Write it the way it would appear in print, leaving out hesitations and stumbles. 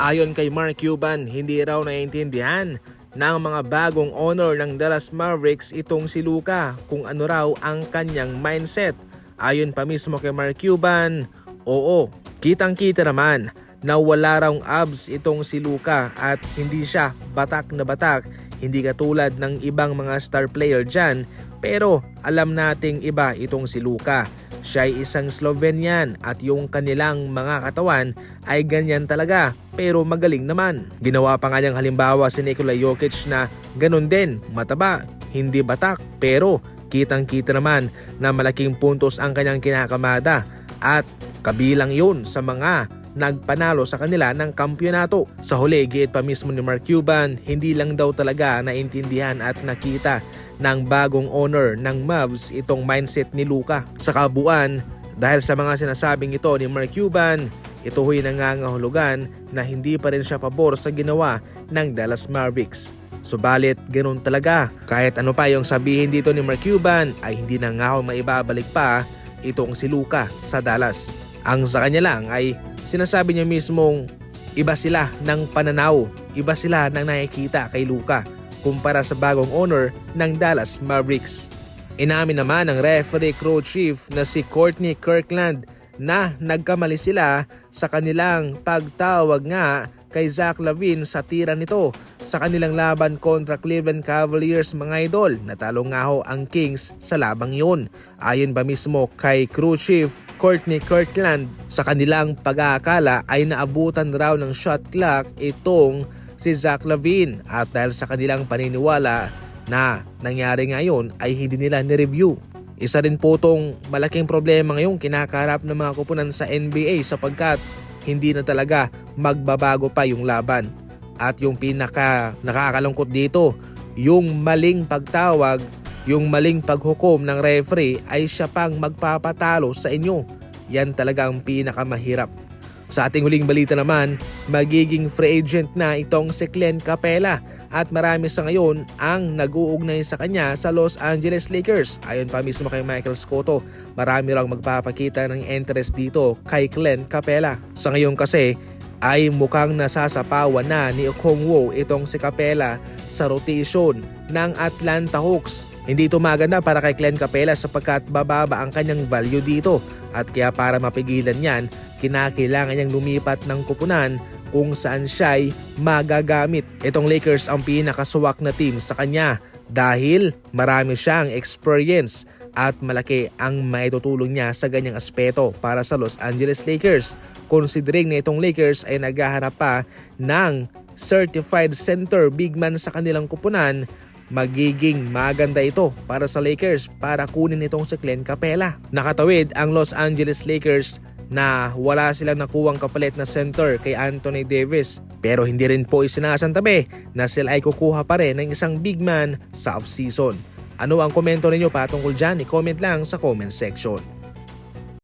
Ayon kay Mark Cuban, hindi raw naiintindihan ng mga bagong owner ng Dallas Mavericks itong si Luka kung ano raw ang kanyang mindset. Ayon pa mismo kay Mark Cuban, oo, kitang-kita naman na wala raw abs itong si Luka at hindi siya batak na batak, hindi katulad ng ibang mga star player dyan, pero alam nating iba itong si Luka. Siya ay isang Slovenian at yung kanilang mga katawan ay ganyan talaga pero magaling naman. Ginawa pa nga niyang halimbawa si Nikola Jokic na ganun din, mataba, hindi batak pero kitang-kita naman na malaking puntos ang kanyang kinakamada at kabilang yun sa mga nagpanalo sa kanila ng kampyonato. Sa huli, giit pa mismo ni Mark Cuban, hindi lang daw talaga naintindihan at nakita ng bagong owner ng Mavs itong mindset ni Luka. Sa kabuuan, dahil sa mga sinasabing ito ni Mark Cuban, ito huy nangangahulugan na hindi pa rin siya pabor sa ginawa ng Dallas Mavericks. Subalit, ganoon talaga. Kahit ano pa yung sabihin dito ni Mark Cuban ay hindi na nga maibabalik pa itong si Luka sa Dallas. Ang sa kanya lang ay sinasabi niya mismong iba sila ng pananaw, iba sila ng nakikita kay Luka kumpara sa bagong owner ng Dallas Mavericks. Inamin naman ng referee crew chief na si Courtney Kirkland na nagkamali sila sa kanilang pagtawag nga kay Zach LaVine sa tira nito sa kanilang laban kontra Cleveland Cavaliers mga idol. Natalo nga ho ang Kings sa labang yun. Ayon ba mismo kay crew chief Courtney Kirkland, sa kanilang pag-aakala ay naabutan raw ng shot clock itong si Zach LaVine at dahil sa kanilang paniniwala na nangyari ngayon ay hindi nila ni-review. Isa rin po itong malaking problema ngayong kinakaharap ng mga kupunan sa NBA sapagkat hindi na talaga magbabago pa yung laban. At yung pinaka nakakalungkot dito, yung maling pagtawag, yung maling paghukom ng referee ay siya pang magpapatalo sa inyo. Yan talaga ang pinakamahirap. Sa ating huling balita naman, magiging free agent na itong si Clint Capela at marami sa ngayon ang nag-uugnay sa kanya sa Los Angeles Lakers. Ayon pa mismo kay Michael Scotto, marami lang magpapakita ng interest dito kay Clint Capela. Sa ngayon kasi ay mukhang nasasapawan na ni Okongwu itong si Capela sa rotation ng Atlanta Hawks. Hindi ito maganda para kay Clint Capela sapagkat bababa ang kanyang value dito at kaya para mapigilan yan, kinakailangan niyang lumipat ng kupunan kung saan siya'y magagamit. Itong Lakers ang pinakasuwak na team sa kanya dahil marami siyang experience at malaki ang maitutulong niya sa ganyang aspeto para sa Los Angeles Lakers. Considering na itong Lakers ay naghahanap pa ng certified center big man sa kanilang kupunan, magiging maganda ito para sa Lakers para kunin itong si Clint Capela. Nakatawid ang Los Angeles Lakers na wala silang nakuwang kapalit na center kay Anthony Davis. Pero hindi rin po isinasantabi na sila ay kukuha pa rin ng isang big man sa off-season. Ano ang komento ninyo patungkol dyan? I-comment lang sa comment section.